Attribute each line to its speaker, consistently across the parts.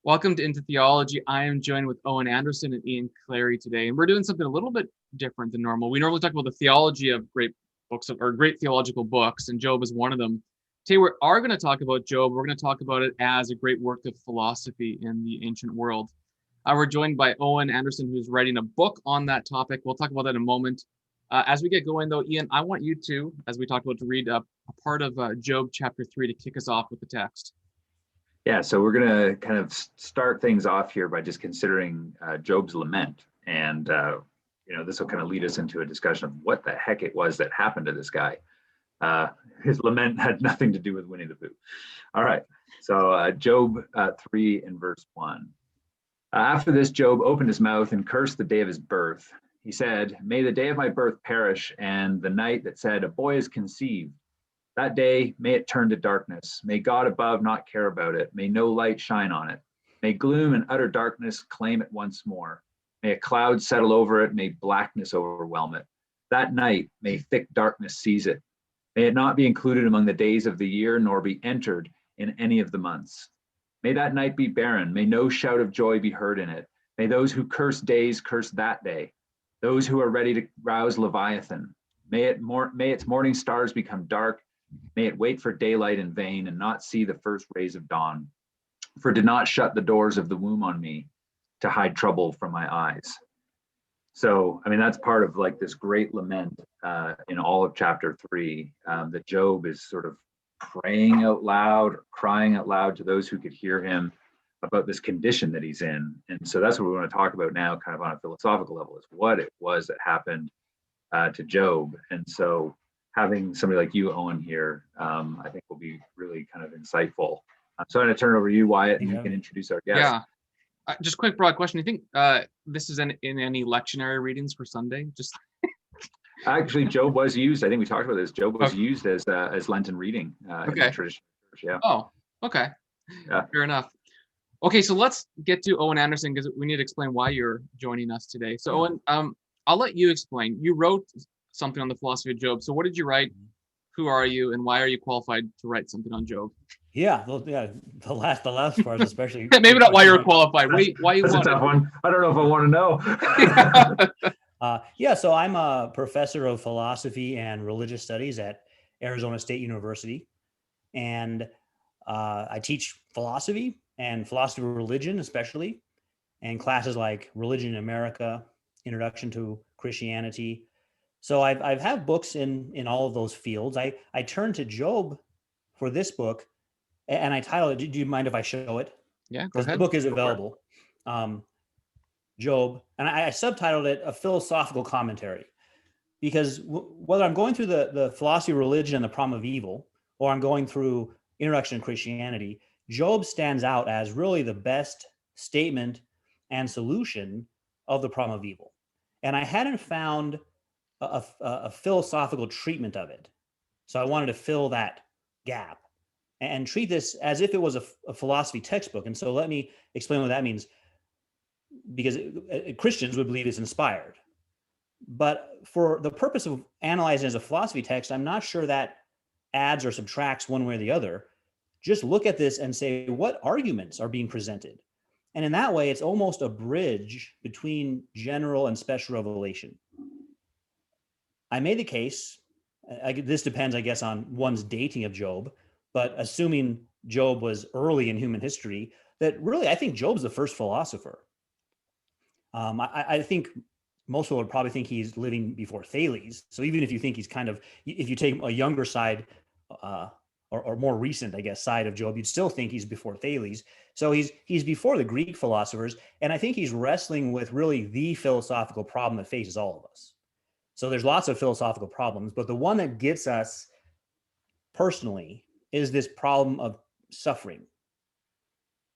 Speaker 1: Welcome to Into Theology. I am joined with Owen Anderson and Ian Clary today, and we're doing something a little bit different than normal. We normally talk about the theology of great books or great theological books, and Job is one of them. Today we are going to talk about Job. We're going to talk about it as a great work of philosophy in the ancient world. We're joined by Owen Anderson, who's writing a book on that topic. We'll talk about that in a moment. As we get going, though, Ian, I want you to, as we talked about, to read a part of Job chapter 3 to kick us off with the text.
Speaker 2: Yeah, so we're going to kind of start things off here by just considering Job's lament. And, this will kind of lead us into a discussion of what the heck it was that happened to this guy. His lament had nothing to do with Winnie the Pooh. All right, so Job 3 and verse 1. After this, Job opened his mouth and cursed the day of his birth. He said, "May the day of my birth perish, and the night that said, a boy is conceived. That day, may it turn to darkness. May God above not care about it. May no light shine on it. May gloom and utter darkness claim it once more. May a cloud settle over it. May blackness overwhelm it. That night, may thick darkness seize it. May it not be included among the days of the year, nor be entered in any of the months. May that night be barren. May no shout of joy be heard in it. May those who curse days curse that day. Those who are ready to rouse Leviathan. May its morning stars become dark. May it wait for daylight in vain and not see the first rays of dawn. For did not shut the doors of the womb on me to hide trouble from my eyes." So, that's part of like this great lament in all of chapter 3, that Job is sort of praying out loud, or crying out loud to those who could hear him about this condition that he's in. And so that's what we want to talk about now, kind of on a philosophical level, is what it was that happened to Job. And so having somebody like you, Owen, here, I think will be really kind of insightful. So I'm going to turn it over to you, Wyatt, and you can introduce our guest.
Speaker 1: Yeah. Just quick broad question. Do you think this is in any lectionary readings for Sunday?
Speaker 2: Actually, Job was used. I think we talked about this. Job was used as Lenten reading in the traditional church. Yeah.
Speaker 1: Oh, okay.
Speaker 2: Yeah.
Speaker 1: Fair enough. Okay, so let's get to Owen Anderson because we need to explain why you're joining us today. So Owen, I'll let you explain. You wrote something on the philosophy of Job. So what did you write? Who are you, and why are you qualified to write something on Job?
Speaker 3: Yeah, the last part especially.
Speaker 1: Maybe not why you're qualified. Why you
Speaker 2: That's
Speaker 1: want
Speaker 2: a tough one. I don't know if I want to know.
Speaker 3: So I'm a professor of philosophy and religious studies at Arizona State University, and I teach philosophy and philosophy of religion, especially, and classes like Religion in America, Introduction to Christianity. So I've had books in all of those fields. I turned to Job for this book, and I titled it. Do you mind if I show it?
Speaker 1: Yeah, go ahead.
Speaker 3: The book is available. Job, and I subtitled it A Philosophical Commentary, because whether I'm going through the philosophy of religion and the problem of evil, or I'm going through Introduction to Christianity, Job stands out as really the best statement and solution of the problem of evil. And I hadn't found a philosophical treatment of it. So I wanted to fill that gap and treat this as if it was a philosophy textbook. And so let me explain what that means, because Christians would believe it's inspired. But for the purpose of analyzing as a philosophy text, I'm not sure that adds or subtracts one way or the other. Just look at this and say, what arguments are being presented? And in that way, it's almost a bridge between general and special revelation. I made the case, this depends, I guess, on one's dating of Job, but assuming Job was early in human history, that really, I think Job's the first philosopher. I think most people would probably think he's living before Thales. So even if you think he's if you take a younger side, or more recent, I guess, side of Job, you'd still think he's before Thales. So he's before the Greek philosophers, and I think he's wrestling with really the philosophical problem that faces all of us. So there's lots of philosophical problems, but the one that gets us personally is this problem of suffering.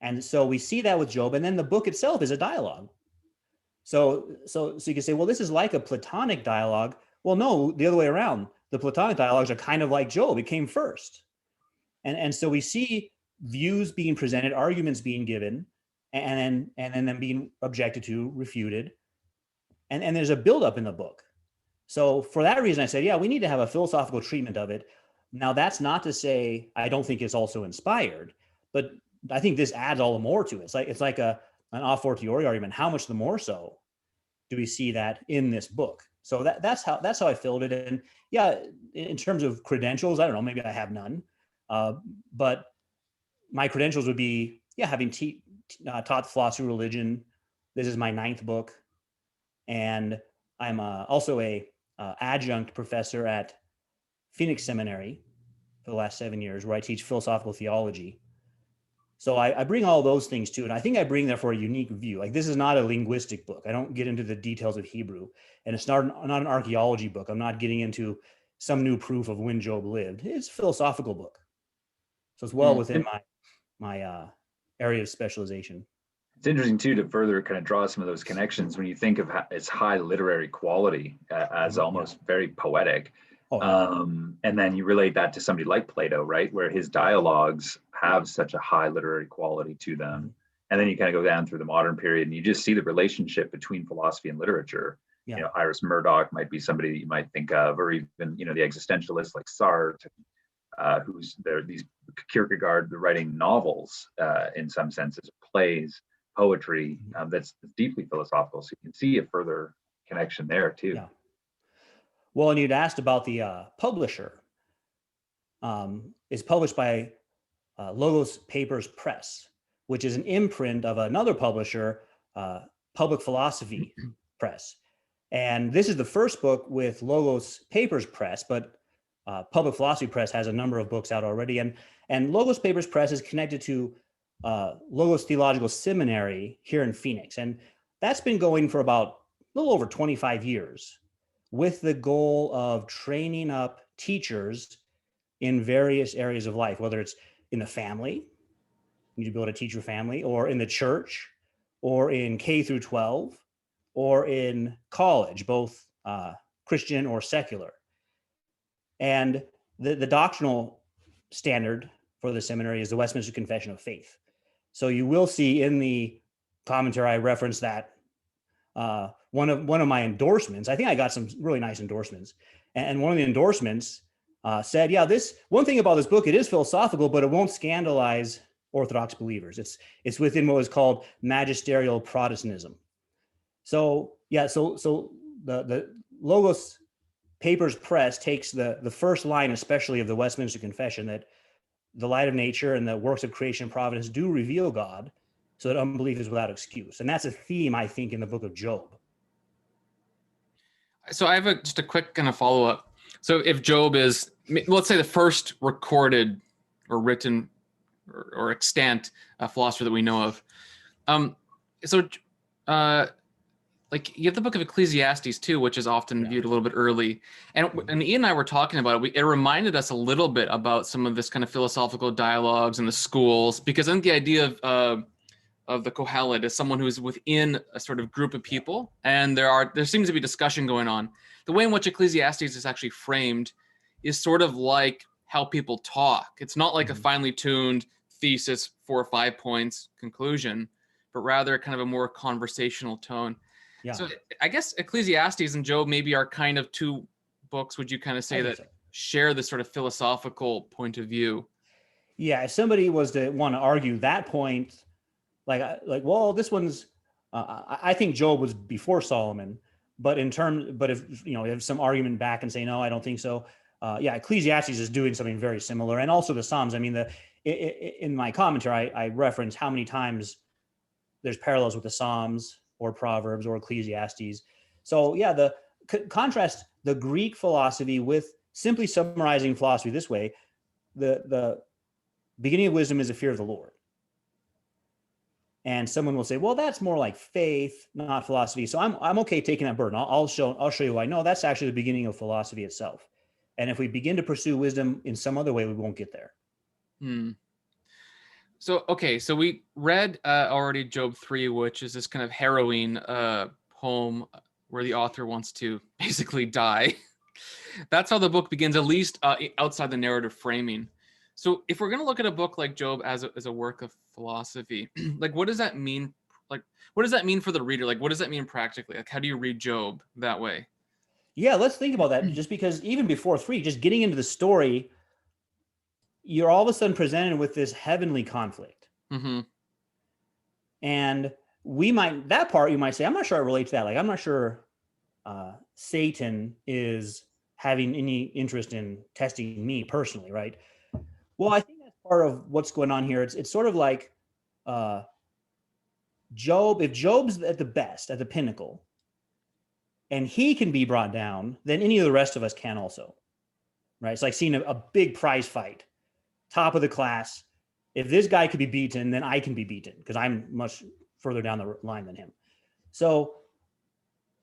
Speaker 3: And so we see that with Job, and then the book itself is a dialogue. So you can say, well, this is like a Platonic dialogue. Well, no, the other way around. The Platonic dialogues are kind of like Job. It came first. And so we see views being presented, arguments being given, and then being objected to, refuted. And there's a buildup in the book. So for that reason, I said, yeah, we need to have a philosophical treatment of it. Now, that's not to say I don't think it's also inspired, but I think this adds all the more to it. It's like an a fortiori argument. How much the more so do we see that in this book? So that's how I filled it. And yeah, in terms of credentials, I don't know, maybe I have none, but my credentials would be, having taught the philosophy of religion. This is my 9th book, and I'm also a adjunct professor at Phoenix Seminary for the last 7 years, where I teach philosophical theology. So I bring all those things too. And I think I bring there for a unique view. Like, this is not a linguistic book. I don't get into the details of Hebrew, and it's not an archaeology book. I'm not getting into some new proof of when Job lived. It's a philosophical book. So it's well within my area of specialization.
Speaker 2: It's interesting too to further kind of draw some of those connections when you think of its high literary quality as almost very poetic. And then you relate that to somebody like Plato, right, where his dialogues have such a high literary quality to them. And then you kind of go down through the modern period and you just see the relationship between philosophy and literature. You know, Iris Murdoch might be somebody that you might think of, or even, the existentialists like Sartre, who's there, these Kierkegaard writing novels in some senses, plays, poetry that's deeply philosophical. So you can see a further connection there too.
Speaker 3: Yeah. Well, and you'd asked about the publisher. It's published by Logos Papers Press, which is an imprint of another publisher, Public Philosophy Press. And this is the first book with Logos Papers Press, but Public Philosophy Press has a number of books out already. And Logos Papers Press is connected to Logos Theological Seminary here in Phoenix. And that's been going for about a little over 25 years, with the goal of training up teachers in various areas of life, whether it's in the family, you need to be able to teach your family, or in the church, or in K through 12, or in college, both Christian or secular. And the doctrinal standard for the seminary is the Westminster Confession of Faith. So you will see in the commentary I reference that one of my endorsements, I think I got some really nice endorsements, and one of the endorsements said, this one thing about this book, it is philosophical, but it won't scandalize Orthodox believers. It's within what is called magisterial Protestantism. So the Logos Papers Press takes the first line, especially of the Westminster Confession, that the light of nature and the works of creation and providence do reveal God, so that unbelief is without excuse. And that's a theme, I think, in the book of Job.
Speaker 1: So I have just a quick kind of follow-up. So if Job is, let's say, the first recorded or written or extant philosopher that we know of, like you have the book of Ecclesiastes too, which is often viewed a little bit early. And Ian and I were talking about it. It reminded us a little bit about some of this kind of philosophical dialogues in the schools, because I think the idea of the Kohelet is someone who's within a sort of group of people, and there seems to be discussion going on. The way in which Ecclesiastes is actually framed is sort of like how people talk. It's not like a finely tuned thesis, 4 or 5 points conclusion, but rather kind of a more conversational tone. Yeah. So I guess Ecclesiastes and Job maybe are kind of two books, would you kind of say, that share this sort of philosophical point of view?
Speaker 3: Yeah, if somebody was to want to argue that point, well, this one's, I think Job was before Solomon, but if you have some argument back and say, no, I don't think so. Ecclesiastes is doing something very similar. And also the Psalms. I mean, in my commentary, I reference how many times there's parallels with the Psalms or Proverbs or Ecclesiastes. So contrast the Greek philosophy with simply summarizing philosophy this way: the beginning of wisdom is the fear of the Lord. And someone will say, well, that's more like faith, not philosophy. So I'm okay taking that burden. I'll show you why. No, that's actually the beginning of philosophy itself. And if we begin to pursue wisdom in some other way, we won't get there.
Speaker 1: So we read already Job 3, which is this kind of harrowing poem where the author wants to basically die. That's how the book begins, at least outside the narrative framing. So if we're going to look at a book like Job as a work of philosophy, like what does that mean? Like, what does that mean for the reader? Like, what does that mean practically? Like, how do you read Job that way?
Speaker 3: Yeah, let's think about that. Just because even before 3, just getting into the story, you're all of a sudden presented with this heavenly conflict.
Speaker 1: Mm-hmm.
Speaker 3: And that part you might say, I'm not sure I relate to that. Like, I'm not sure Satan is having any interest in testing me personally, right? Well, I think that's part of what's going on here. It's sort of like Job. If Job's at the best, at the pinnacle, and he can be brought down, then any of the rest of us can also, right? It's like seeing a big prize fight, top of the class. If this guy could be beaten, then I can be beaten because I'm much further down the line than him. So,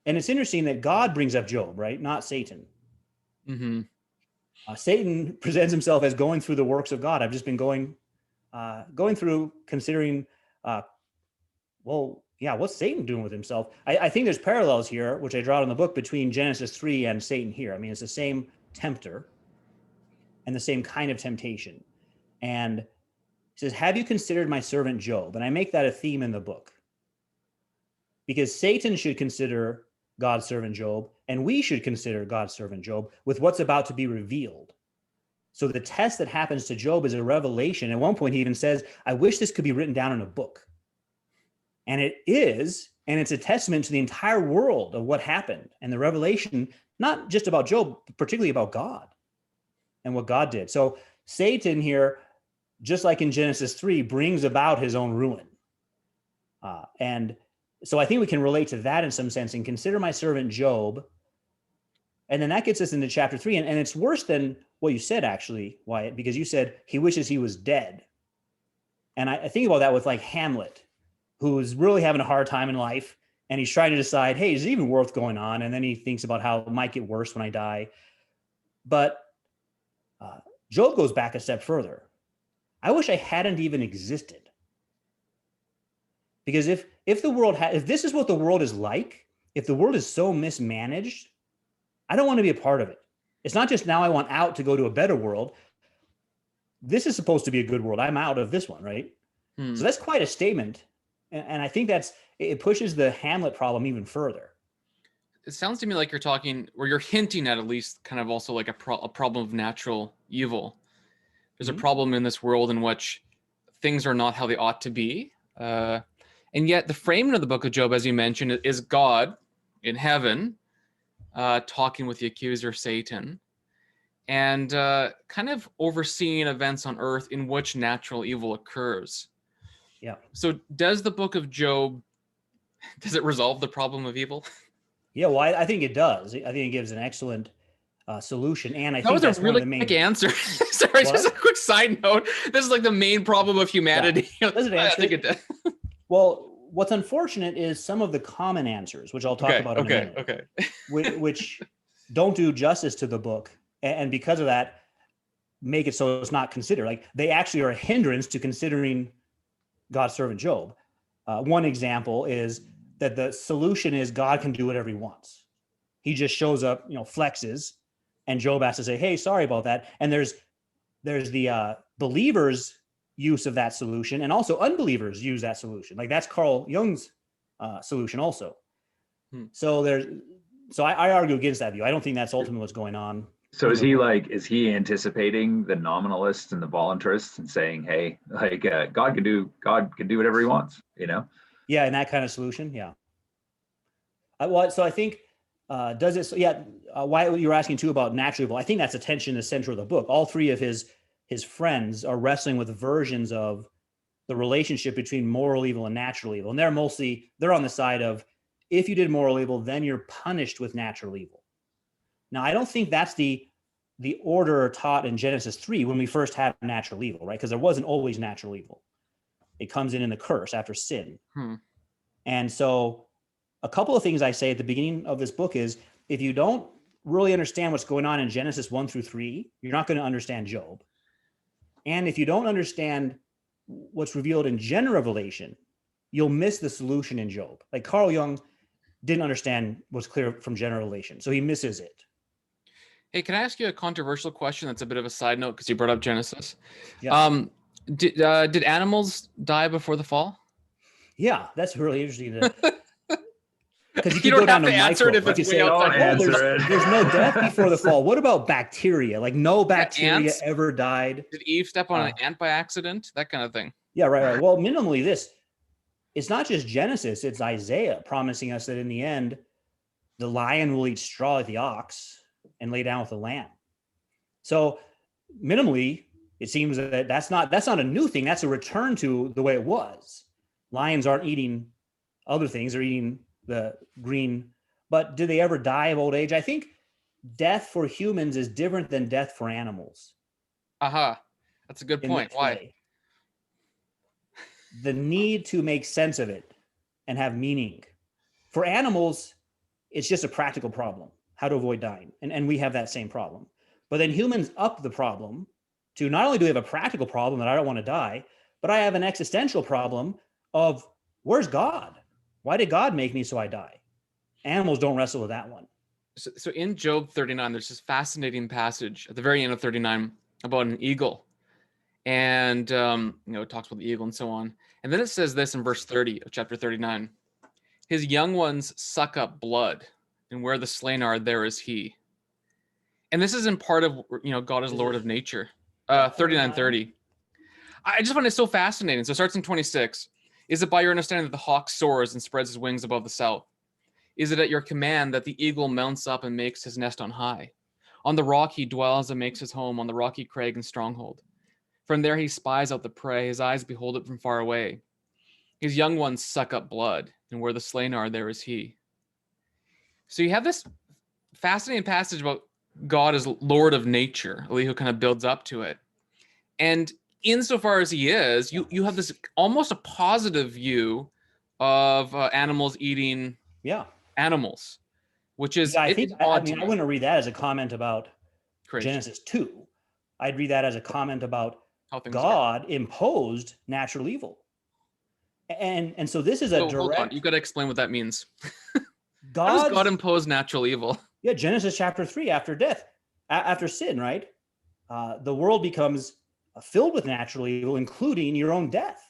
Speaker 3: and it's interesting that God brings up Job, right? Not Satan.
Speaker 1: Mm-hmm.
Speaker 3: Satan presents himself as going through the works of God. I've just been going through considering, what's Satan doing with himself? I think there's parallels here, which I draw out in the book, between Genesis 3 and Satan here. I mean, it's the same tempter and the same kind of temptation. And he says, have you considered my servant Job? And I make that a theme in the book. Because Satan should consider God's servant Job, and we should consider God's servant Job with what's about to be revealed. So the test that happens to Job is a revelation. At one point, he even says, I wish this could be written down in a book. And it is, and it's a testament to the entire world of what happened and the revelation, not just about Job, but particularly about God and what God did. So Satan here, just like in Genesis 3, brings about his own ruin. And so I think we can relate to that in some sense and consider my servant Job. And then that gets us into chapter 3. And it's worse than what you said, actually, Wyatt, because you said he wishes he was dead. And I think about that with like Hamlet, who's really having a hard time in life. And he's trying to decide, hey, is it even worth going on? And then he thinks about how it might get worse when I die. But Job goes back a step further. I wish I hadn't even existed. Because if this is what the world is like, if the world is so mismanaged, I don't want to be a part of it. It's not just now I want out to go to a better world. This is supposed to be a good world. I'm out of this one, right? So that's quite a statement. And I think it pushes the Hamlet problem even further.
Speaker 1: It sounds to me like you're talking, or you're hinting at least kind of also like a problem of natural evil. There's a problem in this world in which things are not how they ought to be. And yet the framing of the book of Job, as you mentioned, is God in heaven talking with the accuser, Satan, and kind of overseeing events on earth in which natural evil occurs.
Speaker 3: Yeah.
Speaker 1: So does the book of Job, does it resolve the problem of evil?
Speaker 3: Yeah, well, I think it does. I think it gives an excellent solution. And I
Speaker 1: that
Speaker 3: think
Speaker 1: was
Speaker 3: that's
Speaker 1: a really
Speaker 3: one of the main
Speaker 1: quick answer. Sorry,
Speaker 3: What?
Speaker 1: just a quick side note. This is like the main problem of humanity.
Speaker 3: Yeah. Does it
Speaker 1: I
Speaker 3: answer
Speaker 1: think
Speaker 3: it?
Speaker 1: it does.
Speaker 3: Well, what's unfortunate is some of the common answers, which I'll talk about in a minute,
Speaker 1: Okay.
Speaker 3: which don't do justice to the book. And because of that, make it so it's not considered. Like they actually are a hindrance to considering God's servant Job. One example is that the solution is God can do whatever he wants. He just shows up, flexes, and Job has to say, hey, sorry about that. And there's the believers' use of that solution, and also unbelievers use that solution. Like that's Carl Jung's solution also. So I argue against that view. I don't think that's ultimately what's going on.
Speaker 2: So is he anticipating the nominalists and the voluntarists and saying, hey, like God can do whatever he wants,
Speaker 3: Yeah, and that kind of solution, yeah. So I think does it? So yeah, why you were asking too about natural evil? I think that's a tension in the center of the book. All three of his friends are wrestling with versions of the relationship between moral evil and natural evil, and they're on the side of if you did moral evil, then you're punished with natural evil. Now, I don't think that's the order taught in Genesis 3 when we first had natural evil, right? Because there wasn't always natural evil. It comes in the curse after sin. And so a couple of things I say at the beginning of this book is if you don't really understand what's going on in Genesis 1 through 3, you're not going to understand Job. And if you don't understand what's revealed in general revelation, you'll miss the solution in Job. Like Carl Jung didn't understand what's clear from general revelation, so he misses it.
Speaker 1: Hey, can I ask you a controversial question that's a bit of a side note because you brought up Genesis?
Speaker 3: Yeah.
Speaker 1: Did animals die before the fall?
Speaker 3: Yeah, that's really interesting. Because
Speaker 1: you don't have to answer it if it's way outside.
Speaker 3: There's no death before the fall. What about bacteria? Like no bacteria ever died.
Speaker 1: Did Eve step on an ant by accident? That kind of thing.
Speaker 3: Yeah, right. Well, minimally, it's not just Genesis, it's Isaiah promising us that in the end, the lion will eat straw like the ox and lay down with the lamb. So minimally, it seems that that's not a new thing. That's a return to the way it was. Lions aren't eating other things; they're eating the green. But do they ever die of old age? I think death for humans is different than death for animals.
Speaker 1: Aha, that's a good point. Why?
Speaker 3: Way. The need to make sense of it and have meaning. For animals, it's just a practical problem, how to avoid dying. And we have that same problem. But then humans up the problem to not only do we have a practical problem that I don't want to die, but I have an existential problem of where's God? Why did God make me so I die? Animals don't wrestle with that one.
Speaker 1: So in Job 39, there's this fascinating passage at the very end of 39 about an eagle. And, it talks about the eagle and so on. And then it says this in verse 30 of chapter 39. His young ones suck up blood, and where the slain are, there is he. And this is in part of, God is Lord of nature. 39:30. I just find it so fascinating. So it starts in 26. Is it by your understanding that the hawk soars and spreads his wings above the south? Is it at your command that the eagle mounts up and makes his nest on high? On the rock he dwells and makes his home, on the rocky crag and stronghold. From there he spies out the prey, his eyes behold it from far away. His young ones suck up blood, and where the slain are, there is he. So you have this fascinating passage about God as Lord of nature, Elihu kind of builds up to it. And insofar as he is, you have this almost a positive view of animals eating animals, which is,
Speaker 3: I wouldn't read that as a comment about
Speaker 1: creation.
Speaker 3: Genesis 2. I'd read that as a comment about God imposed natural evil. And so this is a direct... Hold on.
Speaker 1: You got to explain what that means. How does God impose natural evil?
Speaker 3: Yeah, Genesis chapter 3, after death, after sin, right? The world becomes filled with natural evil, including your own death.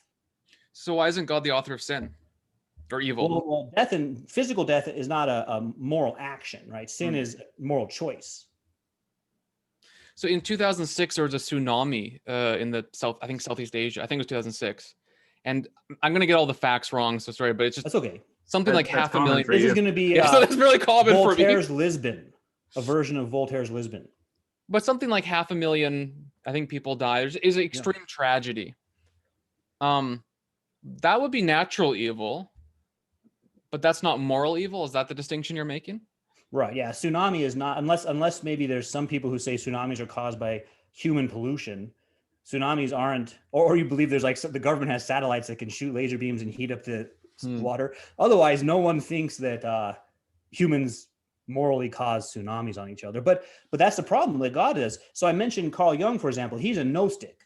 Speaker 1: So why isn't God the author of sin or evil?
Speaker 3: Well, death and physical death is not a moral action, right? Sin is moral choice.
Speaker 1: So in 2006, there was a tsunami in the Southeast Asia. I think it was 2006. And I'm going to get all the facts wrong, so sorry, but it's just...
Speaker 3: That's okay.
Speaker 1: Something like 500,000.
Speaker 3: This is going to be
Speaker 1: so that's really common
Speaker 3: Voltaire's
Speaker 1: for me.
Speaker 3: Lisbon, a version of Voltaire's Lisbon.
Speaker 1: But something like 500,000, I think, people die. Is an extreme tragedy. That would be natural evil, but that's not moral evil. Is that the distinction you're making?
Speaker 3: Right. Yeah. Tsunami is not, unless maybe there's some people who say tsunamis are caused by human pollution. Tsunamis aren't, or you believe there's the government has satellites that can shoot laser beams and heat up the water. Otherwise, no one thinks that humans morally cause tsunamis on each other. But that's the problem that God does. So I mentioned Carl Jung, for example. He's a Gnostic.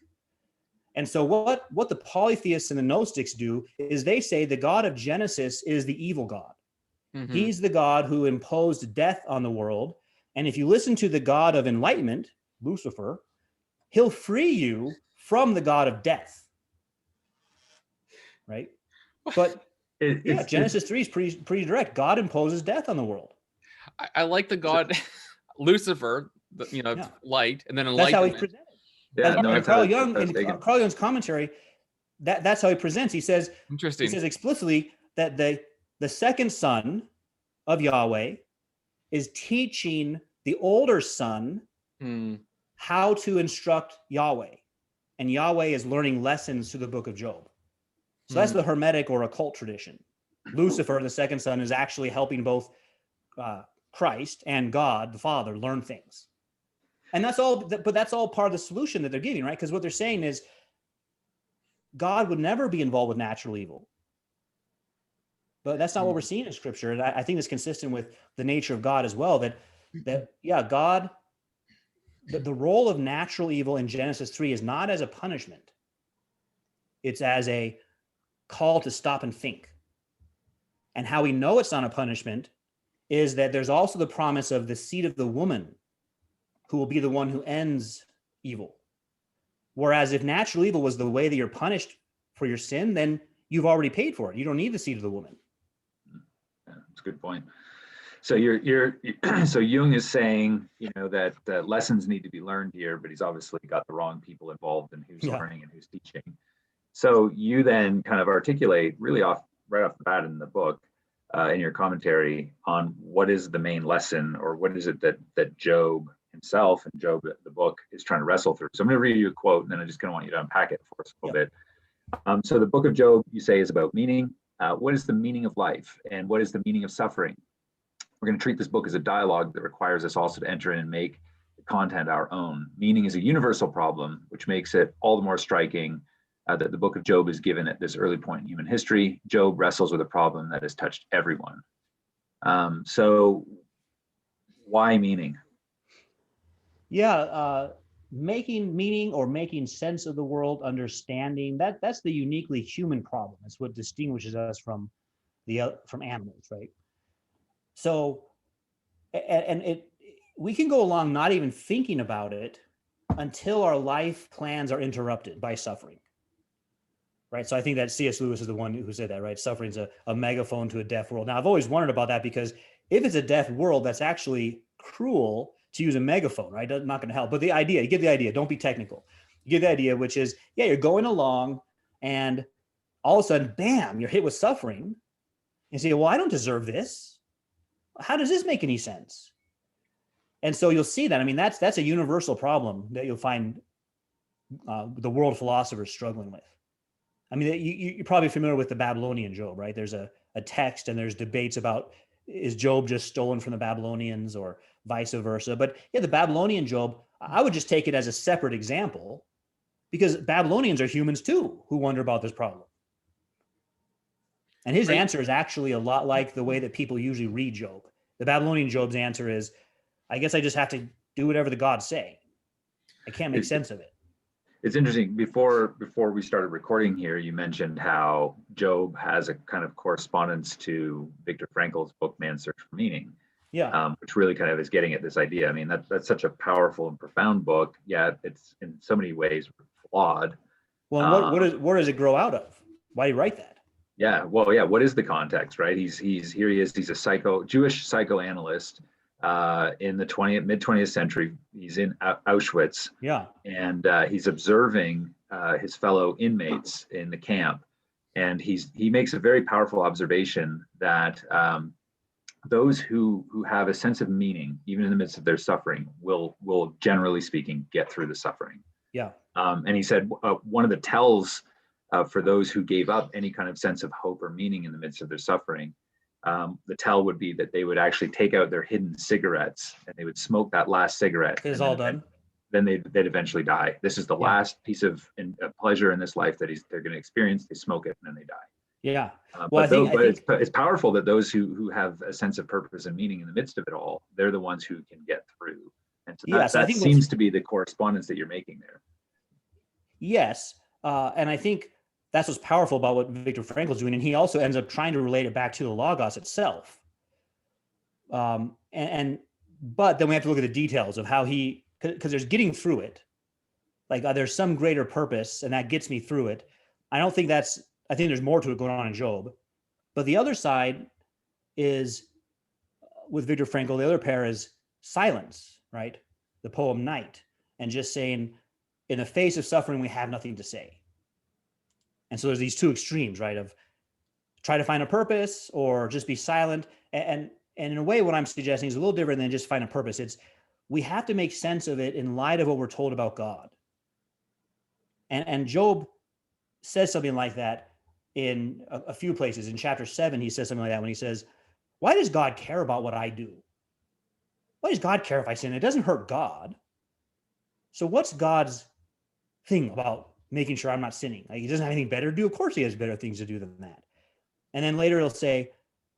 Speaker 3: And so what the polytheists and the Gnostics do is they say the God of Genesis is the evil God. Mm-hmm. He's the God who imposed death on the world. And if you listen to the God of enlightenment, Lucifer, he'll free you from the God of death. Right? But Genesis 3 is pretty direct. God imposes death on the world.
Speaker 1: I like the God, Lucifer, light, and then enlightenment.
Speaker 3: That's how he presented. Carl Jung's commentary, that's how he presents. He says,
Speaker 1: interesting.
Speaker 3: He says explicitly that the second son of Yahweh is teaching the older son how to instruct Yahweh. And Yahweh is learning lessons through the book of Job. So that's the Hermetic or occult tradition. Lucifer, the second son, is actually helping both Christ and God, the Father, learn things. And that's all, but that's all part of the solution that they're giving, right? Because what they're saying is God would never be involved with natural evil. But that's not what we're seeing in Scripture. And I think it's consistent with the nature of God as well, God, the role of natural evil in Genesis 3 is not as a punishment. It's as a call to stop and think. And how we know it's not a punishment is that there's also the promise of the seed of the woman who will be the one who ends evil. Whereas if natural evil was the way that you're punished for your sin, then you've already paid for it. You don't need the seed of the woman.
Speaker 2: Yeah, that's a good point. So so Jung is saying, that lessons need to be learned here, but he's obviously got the wrong people involved in who's learning and who's teaching. So you then kind of articulate really right off the bat in the book, in your commentary, on what is the main lesson, or what is it that Job himself and Job, the book, is trying to wrestle through. So I'm going to read you a quote, and then I just kind of want you to unpack it for us a little bit. So the book of Job, you say, is about meaning. What is the meaning of life, and what is the meaning of suffering? We're going to treat this book as a dialogue that requires us also to enter in and make the content our own. Meaning is a universal problem, which makes it all the more striking that the book of Job is given at this early point in human history. Job wrestles with a problem that has touched everyone. So why meaning?
Speaker 3: Yeah, making meaning or making sense of the world, understanding, that's the uniquely human problem. It's what distinguishes us from animals, right? So, and we can go along not even thinking about it until our life plans are interrupted by suffering, right? So I think that C.S. Lewis is the one who said that, right? Suffering's a megaphone to a deaf world. Now, I've always wondered about that, because if it's a deaf world, that's actually cruel to use a megaphone, right? That's not going to help. But the idea, you get the idea. Don't be technical. You get the idea, which is, yeah, you're going along, and all of a sudden, bam, you're hit with suffering. And say, well, I don't deserve this. How does this make any sense? And so you'll see that. I mean, that's a universal problem that you'll find the world philosophers struggling with. I mean, you're probably familiar with the Babylonian Job, right? There's a text, and there's debates about, is Job just stolen from the Babylonians or vice versa? But yeah, the Babylonian Job, I would just take it as a separate example, because Babylonians are humans too who wonder about this problem. And his answer is actually a lot like the way that people usually read Job. The Babylonian Job's answer is, I guess I just have to do whatever the gods say. I can't make sense of it.
Speaker 2: It's interesting. Before we started recording here, you mentioned how Job has a kind of correspondence to Viktor Frankl's book, Man's Search for Meaning.
Speaker 3: Yeah.
Speaker 2: Which really kind of is getting at this idea. I mean, that's such a powerful and profound book, yet it's in so many ways flawed.
Speaker 3: Well, where does it grow out of? Why do you write that?
Speaker 2: Yeah, well, yeah. What is the context, right? He's here. He is. He's a Jewish psychoanalyst in the mid 20th century. He's in Auschwitz.
Speaker 3: Yeah,
Speaker 2: and he's observing his fellow inmates in the camp, and he makes a very powerful observation that those who have a sense of meaning, even in the midst of their suffering, will generally speaking get through the suffering.
Speaker 3: Yeah.
Speaker 2: And he said one of the tells for those who gave up any kind of sense of hope or meaning in the midst of their suffering, the tell would be that they would actually take out their hidden cigarettes and they would smoke that last cigarette.
Speaker 3: It's all done.
Speaker 2: Then they'd eventually die. This is the last piece of pleasure in this life that they're going to experience. They smoke it and then they die.
Speaker 3: Yeah.
Speaker 2: But it's powerful that those who have a sense of purpose and meaning in the midst of it all, they're the ones who can get through. And so that seems to be the correspondence that you're making there.
Speaker 3: Yes. And I think that's what's powerful about what Viktor Frankl is doing. And he also ends up trying to relate it back to the Logos itself. But then we have to look at the details of how because there's getting through it. Like there's some greater purpose, and that gets me through it. I think there's more to it going on in Job. But the other side is, with Viktor Frankl, the other pair is silence, right? The poem Night, and just saying, in the face of suffering, we have nothing to say. And so there's these two extremes, right? Of try to find a purpose or just be silent. And in a way, what I'm suggesting is a little different than just find a purpose. It's we have to make sense of it in light of what we're told about God. And Job says something like that in a few places. In chapter 7, he says something like that when he says, why does God care about what I do? Why does God care if I sin? It doesn't hurt God. So what's God's thing about making sure I'm not sinning? Like, he doesn't have anything better to do. Of course he has better things to do than that. And then later he'll say,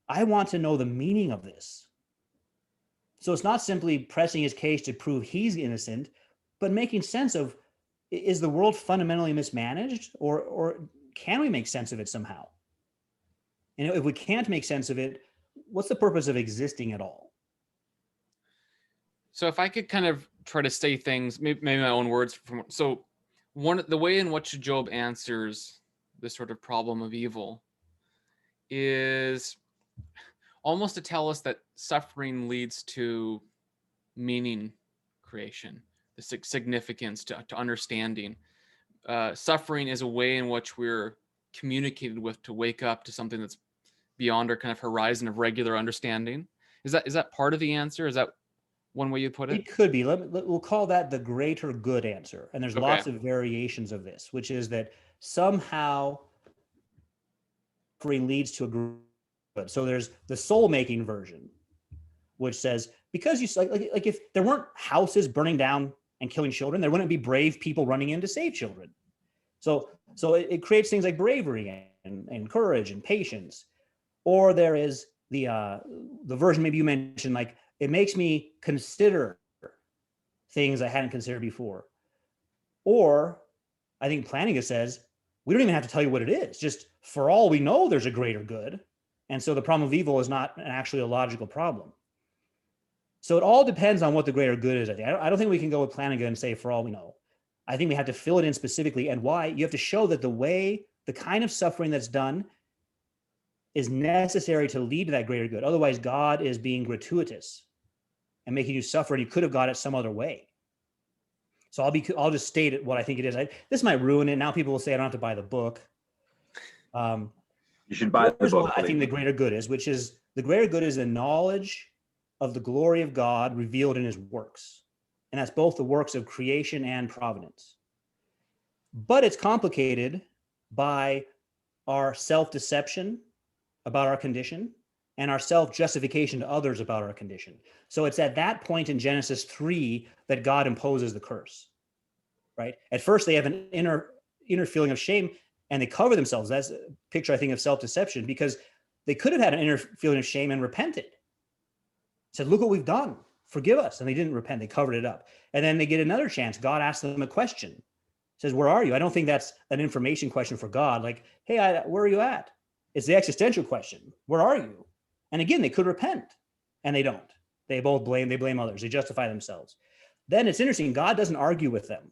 Speaker 3: I want to know the meaning of this. So it's not simply pressing his case to prove he's innocent, but making sense of, is the world fundamentally mismanaged, or can we make sense of it somehow? And if we can't make sense of it, what's the purpose of existing at all?
Speaker 1: So if I could kind of try to say things, maybe my own words. The way in which Job answers this sort of problem of evil is almost to tell us that suffering leads to meaning creation, the significance to understanding. suffering is a way in which we're communicated with to wake up to something that's beyond our kind of horizon of regular understanding. Is that part of the answer? Is that one way you put it?
Speaker 3: It could be. We'll call that the greater good answer. And there's
Speaker 1: Okay.
Speaker 3: lots of variations of this, which is that somehow suffering leads to a good. So there's the soul-making version, which says, because you like if there weren't houses burning down and killing children, there wouldn't be brave people running in to save children. So it creates things like bravery and courage and patience. Or there is the version maybe you mentioned, like it makes me consider things I hadn't considered before. Or I think Plantinga says, we don't even have to tell you what it is. Just for all we know, there's a greater good. And so the problem of evil is not actually a logical problem. So it all depends on what the greater good is. I think. I don't think we can go with Plantinga and say for all we know. I think we have to fill it in specifically, and why. You have to show that the kind of suffering that's done is necessary to lead to that greater good. Otherwise, God is being gratuitous and making you suffer, and you could have got it some other way. So I'll just state it what I think it is. This might ruin it. Now people will say I don't have to buy the book.
Speaker 2: You should buy the book.
Speaker 3: I think the greater good is, which is the greater good is the knowledge of the glory of God revealed in his works. And that's both the works of creation and providence. But it's complicated by our self-deception about our condition and our self-justification to others about our condition. So it's at that point in Genesis 3 that God imposes the curse, right? At first, they have an inner feeling of shame and they cover themselves. That's a picture, I think, of self-deception, because they could have had an inner feeling of shame and repented. Said, look what we've done. Forgive us. And they didn't repent. They covered it up. And then they get another chance. God asks them a question. Says, where are you? I don't think that's an information question for God. Like, hey, where are you at? It's the existential question. Where are you? And again, they could repent, and they don't. They blame others. They justify themselves. Then it's interesting. God doesn't argue with them.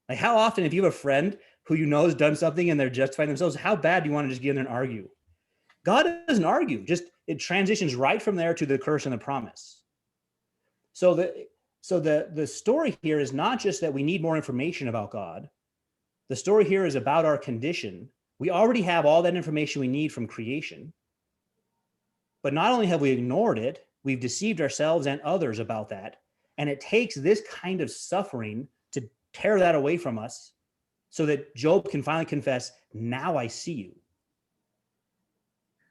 Speaker 3: Like, how often, if you have a friend who you know has done something and they're justifying themselves, how bad do you want to just get in there and argue? God doesn't argue. Just it transitions right from there to the curse and the promise. So the story here is not just that we need more information about God. The story here is about our condition. We already have all that information we need from creation. But not only have we ignored it, we've deceived ourselves and others about that. And it takes this kind of suffering to tear that away from us so that Job can finally confess, now I see you.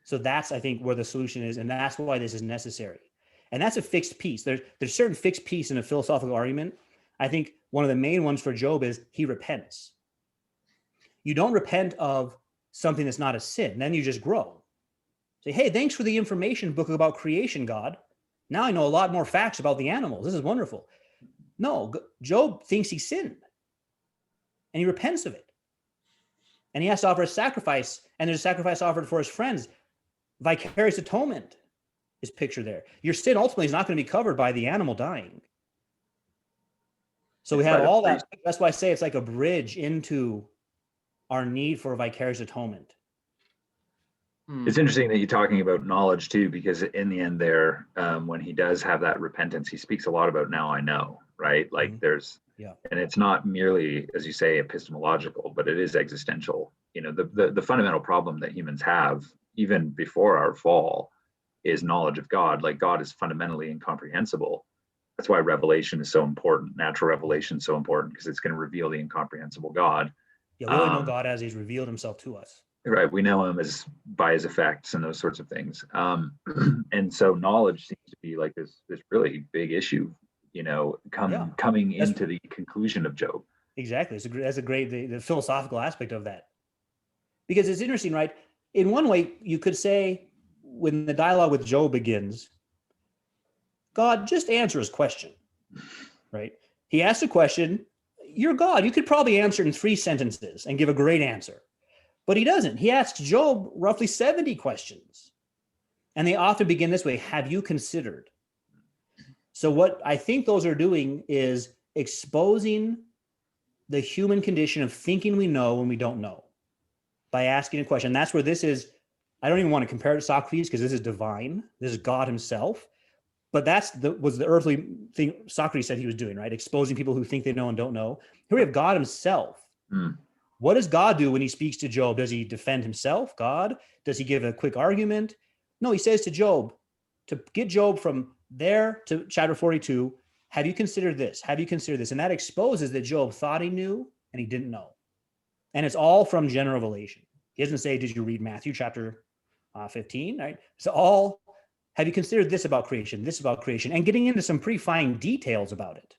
Speaker 3: So that's, I think, where the solution is. And that's why this is necessary. And that's a fixed piece. There's certain fixed piece in a philosophical argument. I think one of the main ones for Job is he repents. You don't repent of something that's not a sin. Then you just grow. Say, hey, thanks for the information book about creation, God. Now I know a lot more facts about the animals. This is wonderful. No, Job thinks he sinned. And he repents of it. And he has to offer a sacrifice. And there's a sacrifice offered for his friends. Vicarious atonement is pictured there. Your sin ultimately is not going to be covered by the animal dying. So we have all that. That's why I say it's like a bridge into our need for vicarious atonement.
Speaker 2: It's interesting that you're talking about knowledge too, because in the end there, when he does have that repentance, he speaks a lot about now I know, right? Like there's, and it's not merely, as you say, epistemological, but it is existential. You know, the fundamental problem that humans have, even before our fall, is knowledge of God. Like God is fundamentally incomprehensible. That's why revelation is so important. Natural revelation is so important, because it's going to reveal the incomprehensible God.
Speaker 3: Yeah, we only know God as he's revealed himself to us.
Speaker 2: Right. We know him as by his effects and those sorts of things. And so knowledge seems to be like this really big issue, you know, coming into the conclusion of Job.
Speaker 3: Exactly. That's a great, the philosophical aspect of that. Because it's interesting, right? In one way, you could say when the dialogue with Job begins, God, just answer his question, right? He asked a question. You're God. You could probably answer it in 3 sentences and give a great answer. But he doesn't. He asks Job roughly 70 questions. And they often begin this way, have you considered? So what I think those are doing is exposing the human condition of thinking we know when we don't know by asking a question. That's where this is. I don't even want to compare it to Socrates because this is divine. This is God himself. But was the earthly thing Socrates said he was doing, right? Exposing people who think they know and don't know. Here we have God himself What does God do when he speaks to Job? Does he defend himself, God? Does he give a quick argument? No, he says to Job, to get Job from there to chapter 42, have you considered this? Have you considered this? And that exposes that Job thought he knew and he didn't know. And it's all from general revelation. He doesn't say, did you read Matthew chapter 15, right? So all, have you considered this about creation, and getting into some pretty fine details about it,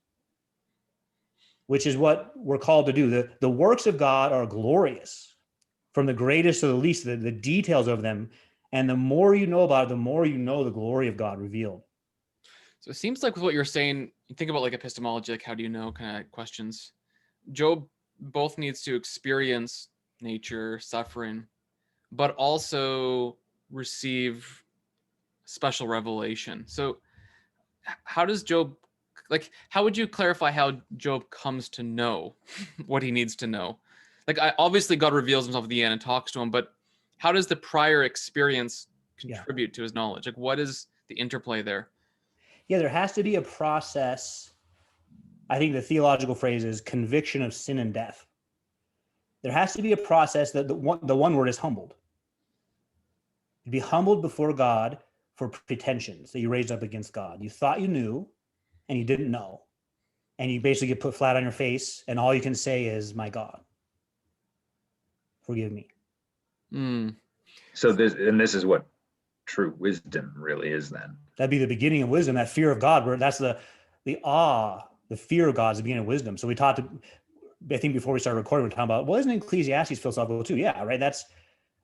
Speaker 3: which is what we're called to do. The works of God are glorious, from the greatest to the least, the details of them. And the more you know about it, the more you know the glory of God revealed.
Speaker 1: So it seems like with what you're saying, you think about like epistemology, like how do you know kind of questions. Job both needs to experience nature, suffering, but also receive special revelation. So how does Job, like, how would you clarify how Job comes to know what he needs to know? Like, obviously God reveals himself at the end and talks to him, but how does the prior experience contribute to his knowledge? Like, what is the interplay there?
Speaker 3: Yeah, there has to be a process. I think the theological phrase is conviction of sin and death. There has to be a process that the one word is humbled. You'd be humbled before God for pretensions that you raised up against God. You thought you knew and you didn't know. And you basically get put flat on your face and all you can say is, my God, forgive me.
Speaker 2: So this is what true wisdom really is then.
Speaker 3: That'd be the beginning of wisdom, that fear of God, where that's the awe, the fear of God is the beginning of wisdom. So we talked, I think before we started recording, we were talking about, well, isn't Ecclesiastes philosophical too? Yeah, right. That's,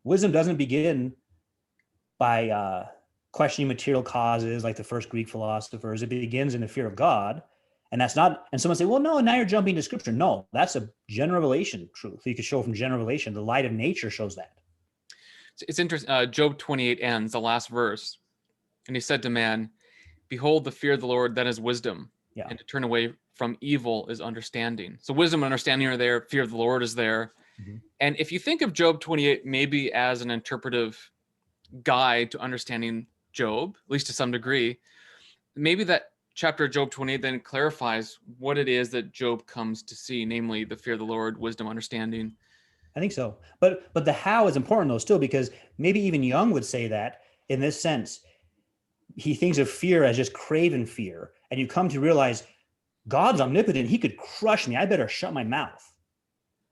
Speaker 3: wisdom doesn't begin by questioning material causes like the first Greek philosophers. It begins in the fear of God. And that's not, and someone say, well, no, now you're jumping to scripture. No, that's a general revelation truth. You could show from general revelation. The light of nature shows that.
Speaker 1: It's interesting. Job 28 ends, the last verse. And he said to man, behold, the fear of the Lord, that is wisdom.
Speaker 3: Yeah.
Speaker 1: And to turn away from evil is understanding. So wisdom and understanding are there. Fear of the Lord is there. Mm-hmm. And if you think of Job 28 maybe as an interpretive guide to understanding Job, at least to some degree, maybe that chapter of Job 28 then clarifies what it is that Job comes to see, namely the fear of the Lord, wisdom, understanding.
Speaker 3: I think so. But the how is important though still, because maybe even Jung would say that in this sense. He thinks of fear as just craven fear. And you come to realize God's omnipotent. He could crush me. I better shut my mouth.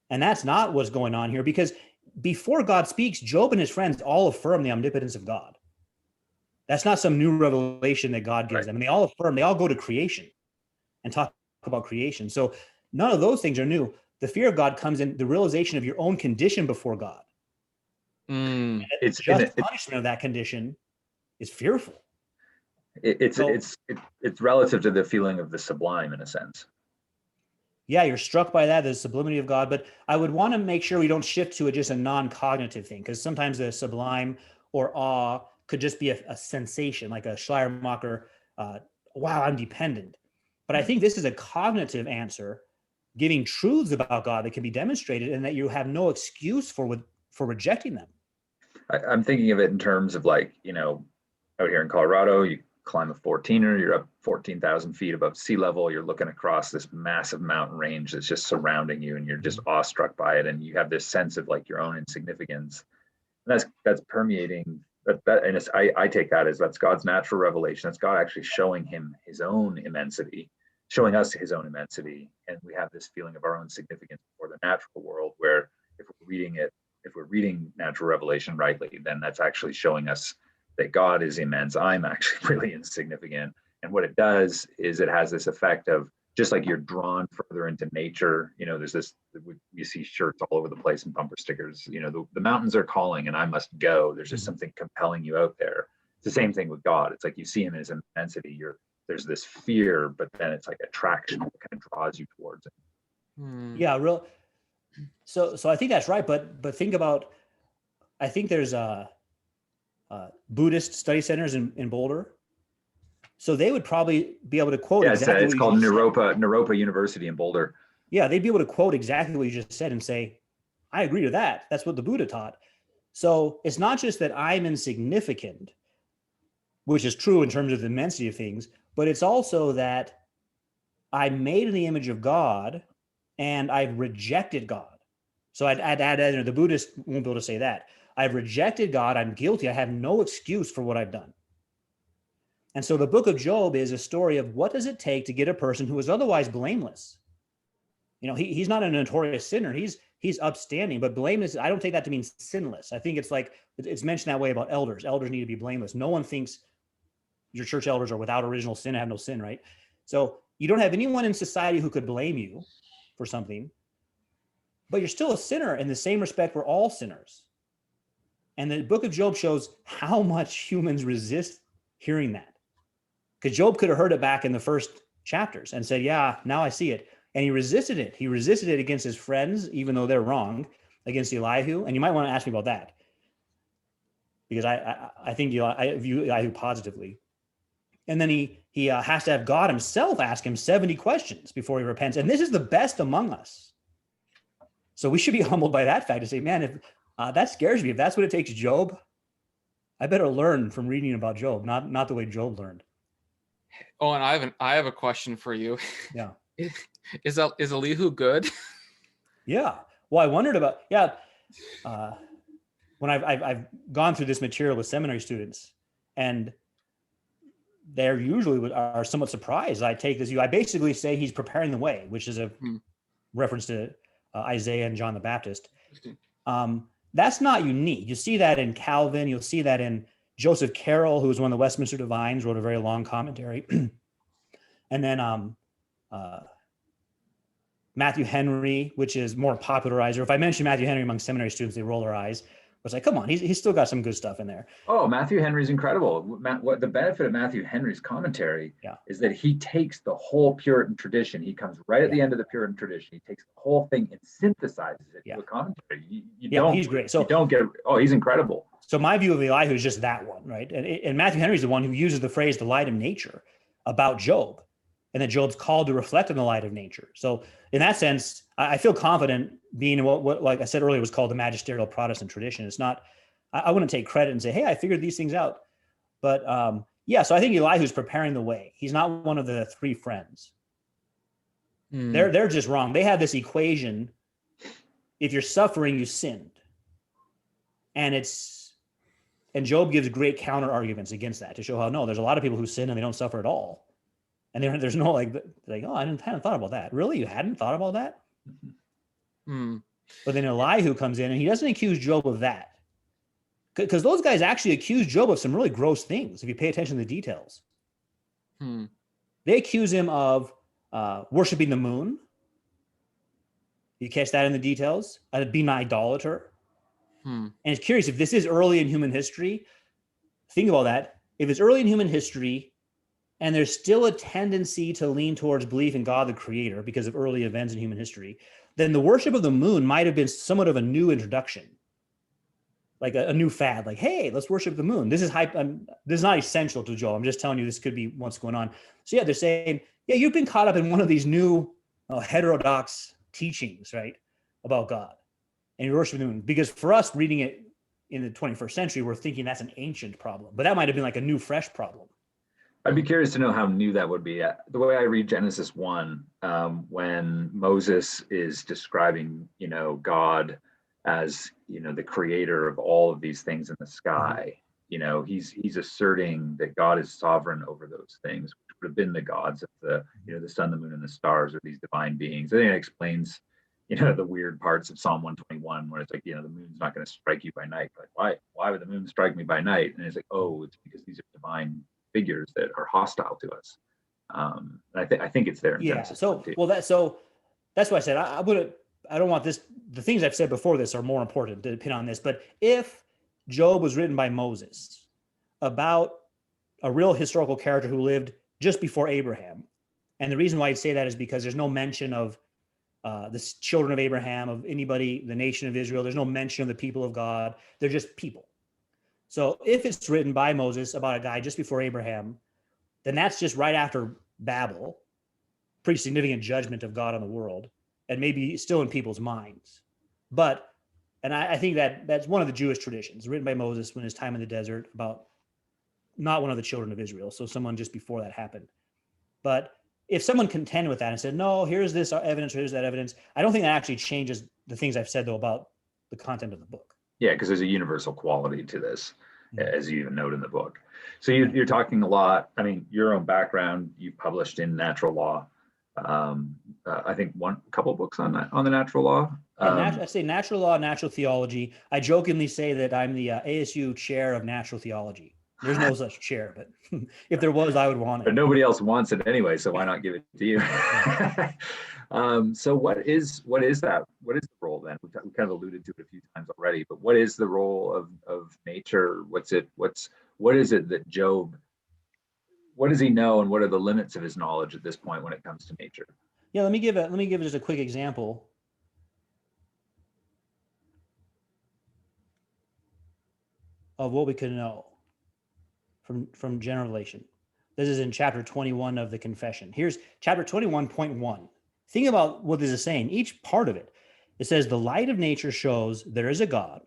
Speaker 3: And that's not what's going on here, because before God speaks, Job and his friends all affirm the omnipotence of God. That's not some new revelation that God gives them. And they all affirm, they all go to creation and talk about creation. So none of those things are new. The fear of God comes in the realization of your own condition before God. It's just punishment of that condition is fearful.
Speaker 2: It's relative to the feeling of the sublime in a sense.
Speaker 3: Yeah, you're struck by that, the sublimity of God. But I would want to make sure we don't shift to just a non-cognitive thing, because sometimes the sublime or awe could just be a sensation, like a Schleiermacher, wow, I'm dependent. But I think this is a cognitive answer, giving truths about God that can be demonstrated and that you have no excuse for rejecting them.
Speaker 2: I'm thinking of it in terms of like, out here in Colorado, you climb a 14er, you're up 14,000 feet above sea level, you're looking across this massive mountain range that's just surrounding you and you're just awestruck by it. And you have this sense of like your own insignificance. And that's permeating that. And I take that as that's God's natural revelation. That's God actually showing him his own immensity, showing us his own immensity. And we have this feeling of our own significance for the natural world, where if we're reading natural revelation rightly, then that's actually showing us that God is immense. I'm actually really insignificant. And what it does is it has this effect of, just like you're drawn further into nature, there's this, you see shirts all over the place and bumper stickers, the mountains are calling and I must go. There's just something compelling you out there. It's the same thing with God. It's like you see him in his immensity. There's this fear, but then it's like attraction that kind of draws you towards it.
Speaker 3: Yeah, So I think that's right. But think about, I think there's Buddhist study centers in Boulder. So they would probably be able to quote.
Speaker 2: Yeah, exactly it's called Naropa University in Boulder.
Speaker 3: Yeah, they'd be able to quote exactly what you just said and say, I agree to that. That's what the Buddha taught. So it's not just that I'm insignificant, which is true in terms of the immensity of things, but it's also that I'm made in the image of God and I've rejected God. So I'd add, the Buddhist won't be able to say that. I've rejected God. I'm guilty. I have no excuse for what I've done. And so the book of Job is a story of what does it take to get a person who is otherwise blameless. He's not a notorious sinner. He's upstanding, but blameless, I don't take that to mean sinless. I think it's like, it's mentioned that way about elders. Elders need to be blameless. No one thinks your church elders are without original sin, have no sin, right? So you don't have anyone in society who could blame you for something, but you're still a sinner in the same respect we're all sinners. And the book of Job shows how much humans resist hearing that. Because Job could have heard it back in the first chapters and said, yeah, now I see it. And he resisted it. He resisted it against his friends, even though they're wrong, against Elihu. And you might want to ask me about that, because I think I view Elihu positively. And then he has to have God himself ask him 70 questions before he repents. And this is the best among us. So we should be humbled by that fact to say, man, if that scares me. If that's what it takes Job, I better learn from reading about Job, not the way Job learned.
Speaker 1: Oh, and I have a question for you.
Speaker 3: Yeah.
Speaker 1: Is Elihu good?
Speaker 3: Yeah. Well, I wondered about, when I've gone through this material with seminary students, and they're usually are somewhat surprised. I take this view. I basically say he's preparing the way, which is a reference to Isaiah and John the Baptist. That's not unique. You see that in Calvin. You'll see that in Joseph Carroll, who was one of the Westminster Divines, wrote a very long commentary. And then Matthew Henry, which is more popularizer. If I mention Matthew Henry among seminary students, they roll their eyes. It's like, come on, he's still got some good stuff in there.
Speaker 2: Oh, Matthew Henry's incredible. What the benefit of Matthew Henry's commentary is that he takes the whole Puritan tradition. He comes right at the end of the Puritan tradition. He takes the whole thing and synthesizes it to a commentary.
Speaker 3: He's great. So
Speaker 2: you don't get. Oh, he's incredible.
Speaker 3: So my view of Elihu is just that one, right? And Matthew Henry's the one who uses the phrase "the light of nature" about Job, and that Job's called to reflect on the light of nature. So in that sense, I feel confident being what, like I said earlier, was called the magisterial Protestant tradition. It's not, I wouldn't take credit and say, hey, I figured these things out. But so I think Elihu's preparing the way. He's not one of the three friends. They're just wrong. They have this equation. If you're suffering, you sinned. And Job gives great counter arguments against that to show how, no, there's a lot of people who sin and they don't suffer at all. And there's no like, oh, I hadn't thought about that. Really? You hadn't thought about that? But then Elihu comes in and he doesn't accuse Job of that. Because those guys actually accuse Job of some really gross things, if you pay attention to the details. They accuse him of worshiping the moon. You catch that in the details? Being an idolater. And it's curious, if this is early in human history, think about that. If it's early in human history, and there's still a tendency to lean towards belief in God the Creator because of early events in human history, then the worship of the moon might have been somewhat of a new introduction, like a new fad. Like, hey, let's worship the moon. This is hype. This is not essential to Joel. I'm just telling you this could be what's going on. So they're saying, you've been caught up in one of these new heterodox teachings, right, about God, and you worship the moon. Because for us reading it in the 21st century, we're thinking that's an ancient problem, but that might have been like a new, fresh problem.
Speaker 2: I'd be curious to know how new that would be. The way I read Genesis 1, when Moses is describing, God as, the creator of all of these things in the sky, he's asserting that God is sovereign over those things, which would have been the gods of the sun, the moon, and the stars, are these divine beings. I think it explains, the weird parts of Psalm 121, where it's like, the moon's not going to strike you by night. Like, why would the moon strike me by night? And it's like, oh, it's because these are divine figures that are hostile to us. I think it's there. In Genesis
Speaker 3: so that's why I said I don't want this. The things I've said before this are more important to pin on this. But if Job was written by Moses about a real historical character who lived just before Abraham, and the reason why I'd say that is because there's no mention of the children of Abraham, of anybody, the nation of Israel. There's no mention of the people of God. They're just people. So if it's written by Moses about a guy just before Abraham, then that's just right after Babel, pretty significant judgment of God on the world, and maybe still in people's minds. But, and I think that's one of the Jewish traditions, written by Moses when his time in the desert, about not one of the children of Israel, so someone just before that happened. But if someone contended with that and said, no, here's this evidence, here's that evidence, I don't think that actually changes the things I've said though about the content of the book.
Speaker 2: Yeah, because there's a universal quality to this,
Speaker 3: Mhm.
Speaker 2: as you even note in the book. So you're talking a lot. I mean, your own background, you've published in natural law. I think a couple of books on the natural law.
Speaker 3: I say natural law, natural theology. I jokingly say that I'm the ASU chair of natural theology. There's no such chair, but if there was, I would want
Speaker 2: But
Speaker 3: it.
Speaker 2: nobody else wants it anyway, so why not give it to you? So what is that? What is the role then? We kind of alluded to it a few times already, but what is the role of nature? What is it that Job, what does he know, and what are the limits of his knowledge at this point when it comes to nature?
Speaker 3: Yeah, let me give just a quick example. Of what we could know from general relation. This is in chapter 21 of the Confession. Here's chapter 21.1. Think about what this is saying. Each part of it, it says, the light of nature shows there is a God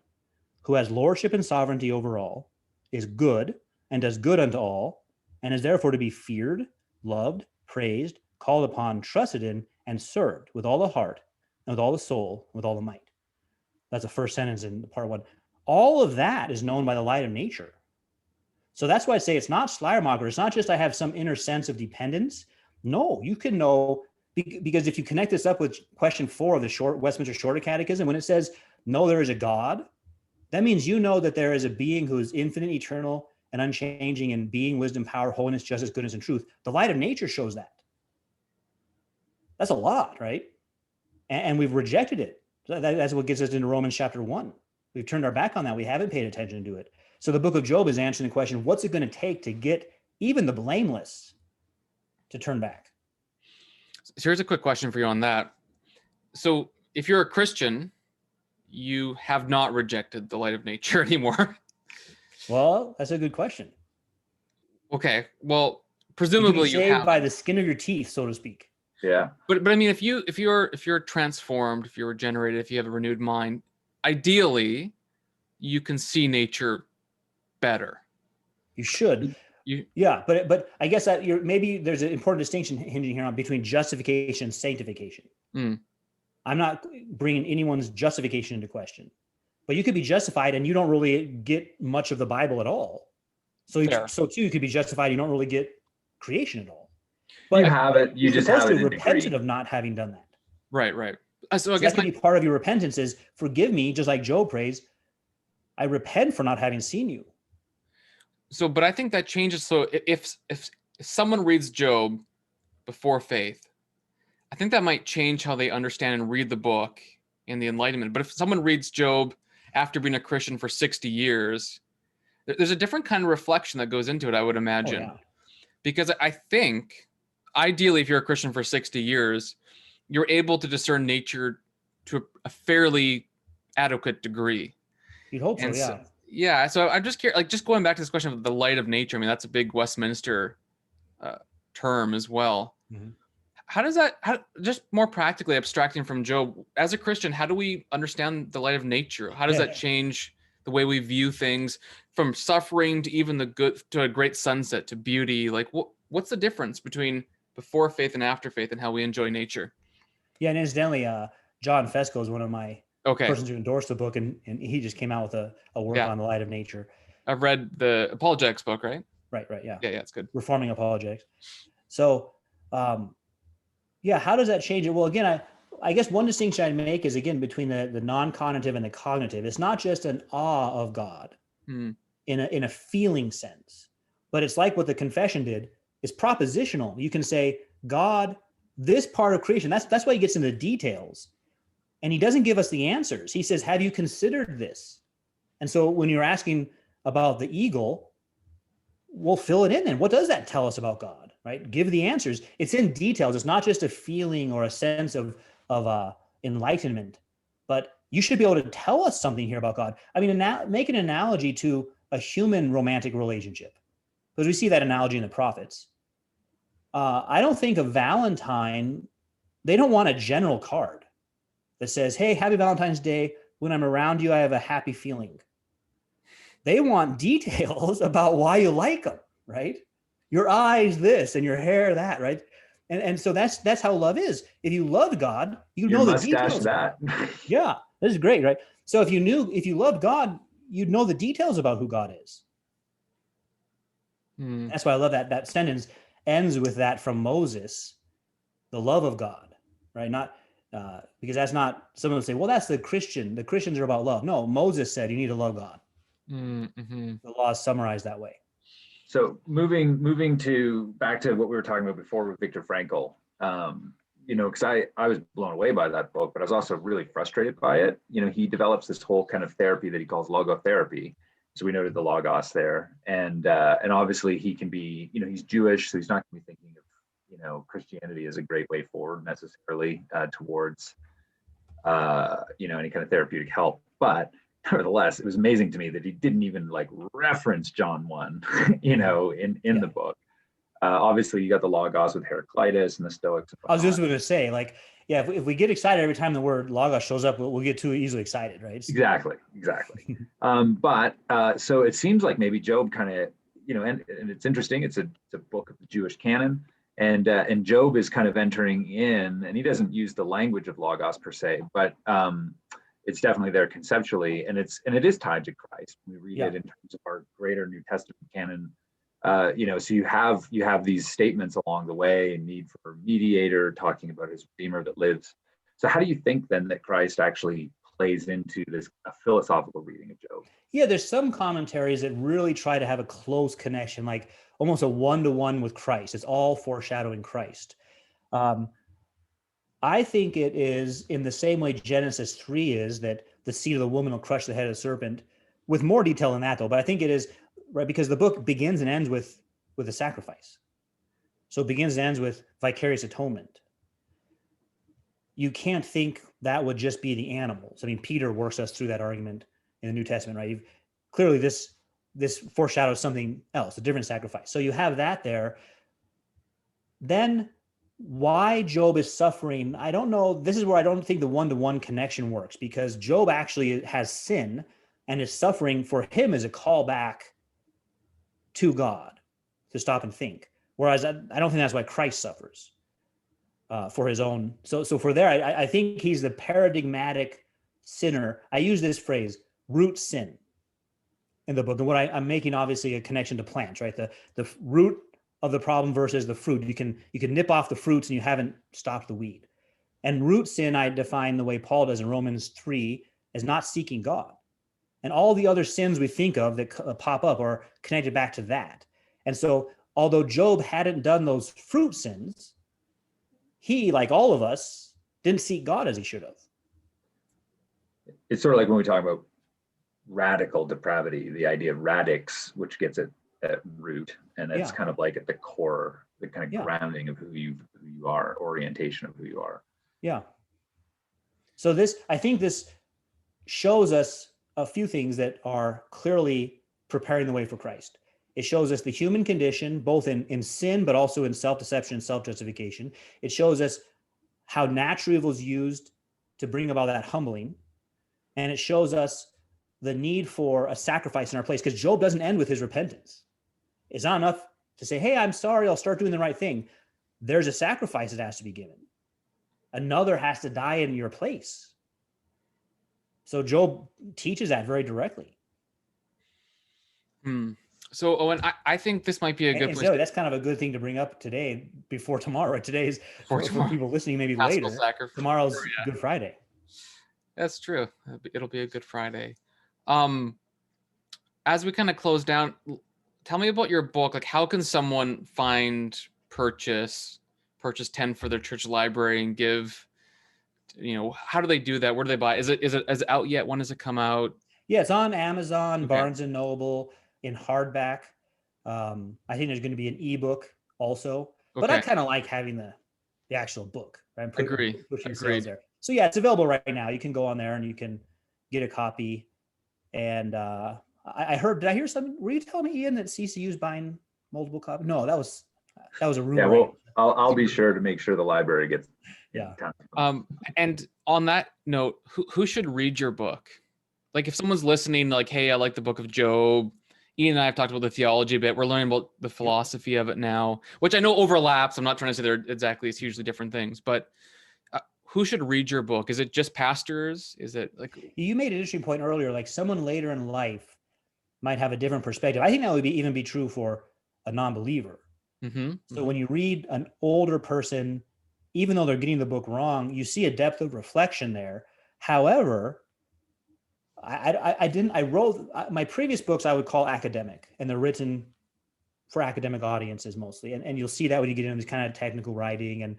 Speaker 3: who has lordship and sovereignty over all, is good and does good unto all, and is therefore to be feared, loved, praised, called upon, trusted in, and served with all the heart and with all the soul, with all the might. That's the first sentence in part one. All of that is known by the light of nature. So that's why I say it's not Schleiermacher. It's not just I have some inner sense of dependence. No, you can know, because if you connect this up with question 4 of the Westminster Shorter Catechism, when it says, no, there is a God, that means you know that there is a being who is infinite, eternal, and unchanging in being, wisdom, power, holiness, justice, goodness, and truth. The light of nature shows that. That's a lot, right? And we've rejected it. That's what gets us into Romans chapter 1. We've turned our back on that. We haven't paid attention to it. So the book of Job is answering the question, what's it going to take to get even the blameless to turn back?
Speaker 1: So here's a quick question for you on that. So if you're a Christian, you have not rejected the light of nature anymore.
Speaker 3: Well, that's a good question.
Speaker 1: Okay. Well,
Speaker 3: You
Speaker 1: presumably
Speaker 3: can be saved by the skin of your teeth, so to speak.
Speaker 2: Yeah.
Speaker 1: But I mean, if you're transformed, if you're regenerated, if you have a renewed mind, ideally, you can see nature better.
Speaker 3: You should. Yeah, but I guess that maybe there's an important distinction hinging here on between justification and sanctification. I'm not bringing anyone's justification into question, but you could be justified and you don't really get much of the Bible at all. So too, you could be justified. You don't really get creation at all. But
Speaker 2: you have it. You just have it.
Speaker 3: Repented of not having done that.
Speaker 1: Right. So I
Speaker 3: guess that could be part of your repentance is forgive me, just like Job prays. I repent for not having seen you.
Speaker 1: So, but I think that changes. So if someone reads Job before faith, I think that might change how they understand and read the book and the Enlightenment. But if someone reads Job after being a Christian for 60 years, there's a different kind of reflection that goes into it, I would imagine.
Speaker 3: Oh, yeah.
Speaker 1: Because I think, ideally, if you're a Christian for 60 years, you're able to discern nature to a fairly adequate degree.
Speaker 3: You'd hope so, yeah.
Speaker 1: Yeah, so I'm just curious, like just going back to this question of the light of nature. I mean, that's a big Westminster term as well.
Speaker 3: Mm-hmm.
Speaker 1: How does that, just more practically abstracting from Job, as a Christian, how do we understand the light of nature? How does that change the way we view things, from suffering to even the good, to a great sunset, to beauty? Like, what's the difference between before faith and after faith and how we enjoy nature?
Speaker 3: Yeah, and incidentally, John Fesco is one of my persons who endorsed the book, and he just came out with a work on the light of nature.
Speaker 1: I've read the Apologetics book, right?
Speaker 3: Right, yeah.
Speaker 1: Yeah, it's good.
Speaker 3: Reforming Apologetics. So, how does that change it? Well, again, I guess one distinction I'd make is, again, between the non-cognitive and the cognitive. It's not just an awe of God in a feeling sense, but it's like what the Confession did. It's propositional. You can say, God, this part of creation, that's why he gets into the details. And he doesn't give us the answers. He says, have you considered this? And so when you're asking about the eagle, we'll fill it in. And what does that tell us about God, right? Give the answers. It's in details. It's not just a feeling or a sense of enlightenment, but you should be able to tell us something here about God. I mean, make an analogy to a human romantic relationship, because we see that analogy in the prophets. I don't think a Valentine, they don't want a general card that says, hey, happy Valentine's Day. When I'm around you, I have a happy feeling. They want details about why you like them, right? Your eyes this and your hair that, right? And so that's how love is. If you love God, you
Speaker 2: Your
Speaker 3: know the
Speaker 2: mustache
Speaker 3: details.
Speaker 2: that.
Speaker 3: Yeah, this is great, right? So if you loved God, you'd know the details about who God is. That's why I love that sentence ends with that from Moses, the love of God, right? Not because that's not, someone would say, well, that's the Christian. The Christians are about love. No, Moses said you need to love God.
Speaker 1: Mm-hmm.
Speaker 3: The law is summarized that way.
Speaker 2: So moving to back to what we were talking about before with Viktor Frankl, because I was blown away by that book, but I was also really frustrated by it. He develops this whole kind of therapy that he calls logotherapy. So we noted the logos there, and obviously he can be, he's Jewish, so he's not going to be thinking of, Christianity as a great way forward necessarily towards, any kind of therapeutic help, but nevertheless, it was amazing to me that he didn't even like reference John 1, in the book. Obviously, you got the Logos with Heraclitus and the Stoics.
Speaker 3: I was just going to say, like, yeah, if we get excited every time the word Logos shows up, we'll get too easily excited, right?
Speaker 2: Exactly. But so it seems like maybe Job kind of, and it's interesting. It's a book of the Jewish canon. And Job is kind of entering in, and he doesn't use the language of Logos per se, but it's definitely there conceptually, and it is tied to Christ. We read it in terms of our greater New Testament canon. So you have these statements along the way, and need for a mediator, talking about his Redeemer that lives. So how do you think then that Christ actually plays into this philosophical reading of Job?
Speaker 3: Yeah, there's some commentaries that really try to have a close connection, like almost a one-to-one with Christ. It's all foreshadowing Christ. I think it is in the same way Genesis 3 is, that the seed of the woman will crush the head of the serpent, with more detail than that, though. But I think it is, right, because the book begins and ends with a sacrifice. So it begins and ends with vicarious atonement. You can't think that would just be the animals. I mean, Peter works us through that argument in the New Testament, right? Clearly, this foreshadows something else, a different sacrifice. So you have that there. Then why Job is suffering, I don't know. This is where I don't think the one-to-one connection works, because Job actually has sin, and his suffering for him is a call back to God to stop and think. Whereas I don't think that's why Christ suffers for his own. So for there, I think he's the paradigmatic sinner. I use this phrase, root sin, in the book. And what I'm making obviously a connection to plants, right? The root of the problem versus the fruit. You can nip off the fruits and you haven't stopped the weed. And root sin, I define the way Paul does in Romans 3, as not seeking God. And all the other sins we think of that pop up are connected back to that. And so although Job hadn't done those fruit sins, he, like all of us, didn't seek God as he should have.
Speaker 2: It's sort of like when we talk about radical depravity, the idea of radix, which gets at root, and it's kind of like at the core, the kind of grounding of who you are, orientation of who you are. Yeah.
Speaker 3: So I think this shows us a few things that are clearly preparing the way for Christ. It shows us the human condition, both in sin, but also in self-deception and self-justification. It shows us how natural evil is used to bring about that humbling. And it shows us the need for a sacrifice in our place, because Job doesn't end with his repentance. It's not enough to say, hey, I'm sorry, I'll start doing the right thing. There's a sacrifice that has to be given. Another has to die in your place. So Job teaches that very directly.
Speaker 1: So Owen, I think this might be a good place.
Speaker 3: That's kind of a good thing to bring up today before tomorrow. Today's for people listening maybe later. Tomorrow's Good Friday.
Speaker 1: That's true. It'll be a Good Friday. As we kind of close down, tell me about your book. Like, how can someone purchase 10 for their church library and give? How do they do that? Where do they buy? Is it out yet? When does it come out?
Speaker 3: Yeah, it's on Amazon, Barnes and Noble, in hardback. I think there's going to be an ebook also, but I kind of like having the actual book. Right?
Speaker 1: Agreed.
Speaker 3: There. So yeah, it's available right now. You can go on there and you can get a copy. And I heard, did I hear something? Were you telling me, Ian, that CCU's buying multiple copies? No, that was a rumor.
Speaker 2: Yeah, well, I'll be sure to make sure the library gets.
Speaker 3: Yeah.
Speaker 1: And on that note, who should read your book? Like, if someone's listening, like, hey, I like the book of Job, Ian and I have talked about the theology a bit. We're learning about the philosophy of it now, which I know overlaps. I'm not trying to say they're exactly as hugely different things, but who should read your book? Is it just pastors? Is it like...
Speaker 3: You made an interesting point earlier, like someone later in life might have a different perspective. I think that would even be true for a non-believer. So when you read an older person, even though they're getting the book wrong, you see a depth of reflection there. However, I wrote my previous books, I would call academic, and they're written for academic audiences mostly. And you'll see that when you get into this kind of technical writing. And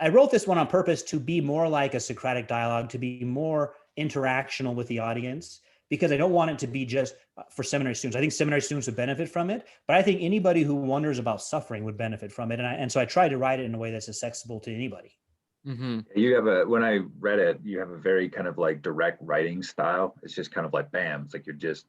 Speaker 3: I wrote this one on purpose to be more like a Socratic dialogue, to be more interactional with the audience, because I don't want it to be just for seminary students. I think seminary students would benefit from it, but I think anybody who wonders about suffering would benefit from it. And so I tried to write it in a way that's accessible to anybody.
Speaker 2: You have when I read it, you have a very kind of like direct writing style. It's just kind of like, bam, it's like it's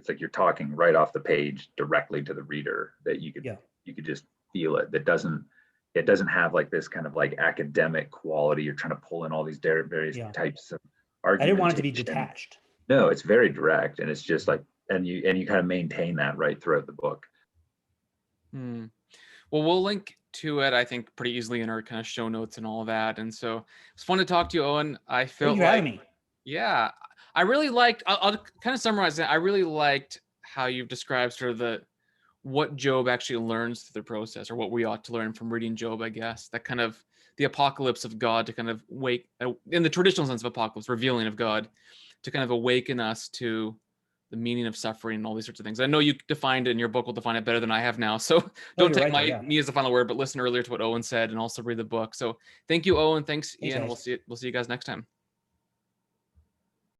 Speaker 2: like you're talking right off the page directly to the reader, that you could just feel it. It doesn't have like this kind of like academic quality. You're trying to pull in all these various types of arguments.
Speaker 3: I didn't want it to be detached.
Speaker 2: No, it's very direct, and it's just like, and you kind of maintain that right throughout the book.
Speaker 1: Well, we'll link to it, I think, pretty easily in our kind of show notes and all of that. And so it's fun to talk to you, Owen. I felt
Speaker 3: Thank you for having me.
Speaker 1: Yeah, I really liked, I'll kind of summarize it. I really liked how you've described sort of what Job actually learns through the process, or what we ought to learn from reading Job, I guess. That kind of the apocalypse of God, to kind of wake, in the traditional sense of apocalypse, revealing of God, to kind of awaken us to the meaning of suffering and all these sorts of things. I know you defined it, and your book will define it better than I have now. So don't take me as the final word, but listen earlier to what Owen said, and also read the book. So thank you, Owen. Thanks, Ian. We'll see you guys next time.